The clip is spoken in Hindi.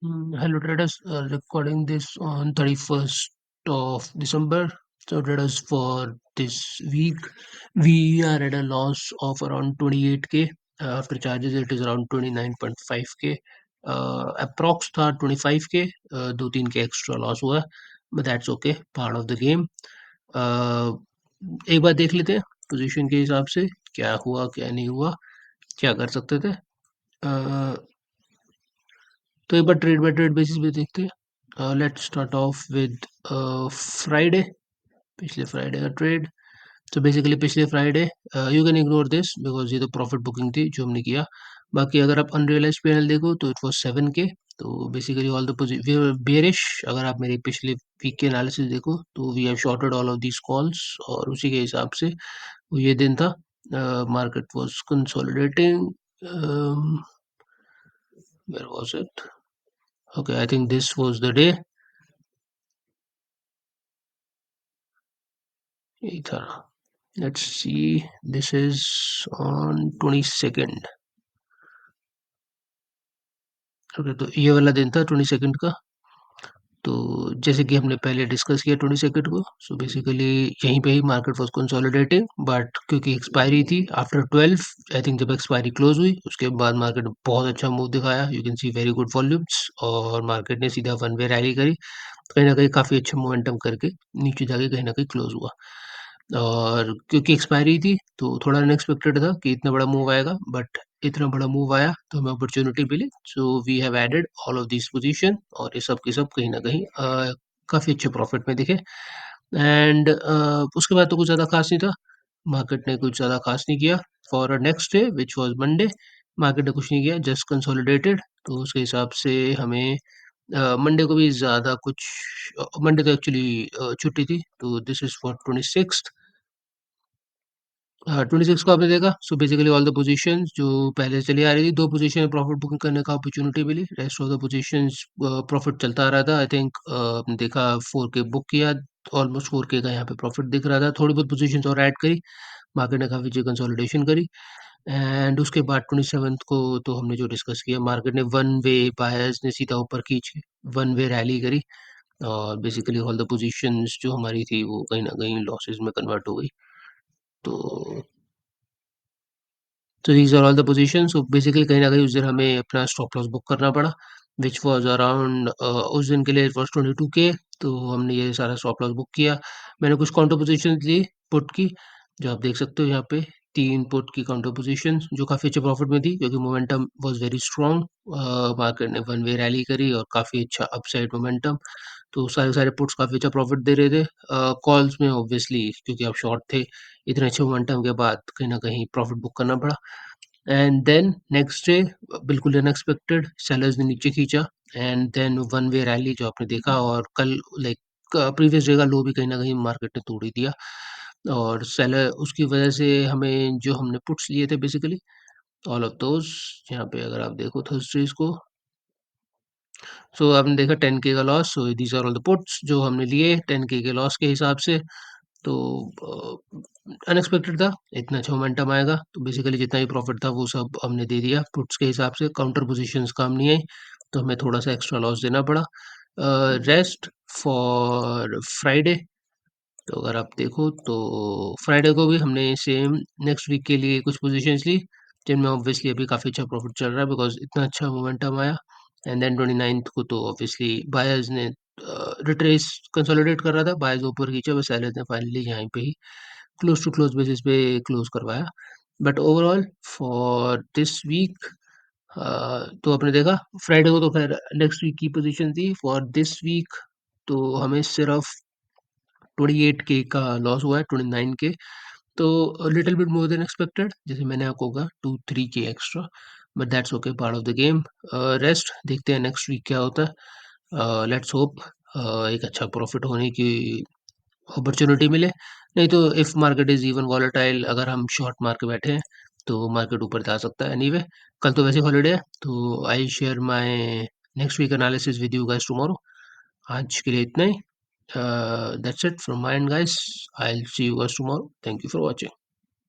Hello traders, recording this on 31st of December. So traders, for this week, we are at a loss of around 28k. After charges, it is around 29.5k. Approx था 25k. 2-3k extra loss हुआ, but that's okay, part of the game. एक बार देख लेते हैं पोजीशन के हिसाब से क्या हुआ क्या नहीं हुआ, क्या कर सकते थे। तो एक बार ट्रेड बाय ट्रेड बेसिस पे देखते हैं। Let's start of with Friday, पिछले फ्राइडे का ट्रेड। तो बेसिकली पिछले Friday, you can ignore this because ये तो प्रॉफिट बुकिंग थी जो हमने किया। बाकी अगर आप अनरियलाइज पीएनएल देखो तो इट वाज 7k। तो बेसिकली ऑल द बेरिश। अगर आप मेरे पिछले वीक के एनालिसिस देखो तो we have shorted all of these calls, और उसी के हिसाब से वो ये दिन था। Market was consolidating. Where was it? Okay, I think this was the day. यही था। Let's see, this is on 22nd। Okay, तो ये वाला दिन था 22nd का। तो जैसे कि हमने पहले डिस्कस किया 22nd को, सो बेसिकली यहीं पे ही मार्केट वाज कंसोलिडेटिंग, बट क्योंकि एक्सपायरी थी आफ्टर 12, आई थिंक जब एक्सपायरी क्लोज हुई उसके बाद मार्केट बहुत अच्छा मूव दिखाया। You can see very good volumes, और मार्केट ने सीधा वन वे रैली करी, कहीं ना कहीं काफ़ी अच्छा मोमेंटम करके नीचे जाके कहीं ना कहीं क्लोज हुआ। और क्योंकि एक्सपायरी थी तो थोड़ा अनएक्सपेक्टेड था कि इतना बड़ा मूव आएगा, बट इतना बड़ा मूव आया तो हमें अपॉर्चुनिटी मिली। So we have added all of this position, और ये सब के सब कहीं ना कहीं काफ़ी अच्छे प्रॉफिट में दिखे। एंड उसके बाद तो कुछ ज़्यादा खास नहीं था, मार्केट ने कुछ ज़्यादा खास नहीं किया। For next day which was Monday, market ने कुछ नहीं किया, जस्ट कंसोलिडेटेड। तो उसके हिसाब से हमें मंडे को भी ज़्यादा कुछ, मंडे तो एक्चुअली छुट्टी थी। तो दिस इज़ फॉर 26। 26 को आपने देखा, so basically all the positions जो पहले से चली आ रही थी, 2 पोजीशन में प्रॉफिट बुकिंग करने का अपॉर्चुनिटी मिली। Rest of the positions profit चलता आ रहा था। आई थिंक आपने देखा 4k बुक किया, ऑलमोस्ट 4k का यहाँ पे प्रॉफिट दिख रहा था। थोड़ी बहुत पोजीशंस और ऐड करी, मार्केट ने काफ़ी अच्छी कंसोलिडेशन करी। एंड उसके बाद 27th को तो हमने जो डिस्कस किया, मार्केट ने वन वे, बायर्स ने सीधा ऊपर खींच के वन वे रैली करी, और बेसिकली ऑल द पोजीशंस जो हमारी थी वो कहीं न कहीं लॉसेस में कन्वर्ट हो गई। तो these are all the positions. So basically कहीं न कहीं उस दिन हमें अपना स्टॉप लॉस बुक करना पड़ा, व्हिच वाज़ अराउंड, उस दिन के लिए इट वाज़ 22k। तो हमने ये सारा स्टॉप लॉस बुक किया। मैंने कुछ काउंटर पोज़ीशंस ली पुट की, जो आप देख सकते हो यहाँ पे, 3 पुट की काउंटर पोज़ीशंस जो काफ़ी अच्छे प्रॉफिट में थी, क्योंकि momentum was very strong. Market ने वन वे रैली करी और काफ़ी अच्छा अपसाइड मोमेंटम। तो सारे सारे पुट्स काफ़ी अच्छा प्रॉफिट दे रहे थे। कॉल्स में ऑब्वियसली क्योंकि आप शॉर्ट थे, इतने अच्छे मोमेंटम के बाद कहीं न कहीं प्रॉफिट बुक करना पड़ा। एंड देन नेक्स्ट डे बिल्कुल अनएक्सपेक्टेड सेलर्स ने नीचे खींचा, and then one way rally जो आपने देखा, और कल लाइक प्रीवियस डे का लो भी कहीं ना कहीं मार्केट ने तोड़ ही दिया। और सेलर उसकी वजह से हमें, जो हमने पुट्स लिए थे बेसिकली ऑल ऑफ दोज, यहाँ पे अगर आप देखो थर्सडेज को, सो आपने देखा 10k का loss. So these are all the puts जो हमने लिए 10k के लॉस के हिसाब से। तो अनएक्सपेक्टेड था इतना अच्छा मोमेंटम आएगा, तो बेसिकली जितना भी प्रॉफिट था वो सब हमने दे दिया पुट्स के हिसाब से। काउंटर पोजीशंस काम नहीं आई, तो हमें थोड़ा सा एक्स्ट्रा लॉस देना पड़ा। रेस्ट फॉर फ्राइडे, तो अगर आप देखो तो फ्राइडे को भी हमने सेम नेक्स्ट वीक के लिए कुछ पोजीशंस ली, जिनमें ऑब्वियसली अभी काफ़ी अच्छा प्रॉफिट चल रहा है बिकॉज इतना अच्छा मोमेंटम आया। एंड देन 29th को तो ऑब्वियसली बायर्स ने रिट्रेस कंसोलिडेट कर रहा था, बायर्स ऊपर खींचा, बस सेलर्स ने फाइनली यहाँ पे ही क्लोज टू क्लोज बेसिस पे क्लोज करवाया। But overall for this week, तो आपने देखा फ्राइडे को तो खैर नेक्स्ट वीक की पोजीशन थी। फॉर दिस वीक तो हमें सिर्फ 28k का लॉस हुआ है, 29k। तो little bit more than expected, जैसे मैंने आपको कहा 2-3k extra, but that's okay, part of the game. Rest देखते हैं नेक्स्ट वीक क्या होता है। लेट्स होप एक अच्छा प्रॉफिट होने की अपॉर्चुनिटी मिले। नहीं तो if market is even volatile, अगर हम शॉर्ट मार के बैठे हैं तो मार्केट ऊपर जा सकता है। एनीवे, कल तो वैसे हॉलीडे है, तो I share my next week analysis with you guys tomorrow. आज के लिए इतना ही। That's it from my end, guys. I'll see you guys tomorrow. Thank you for watching.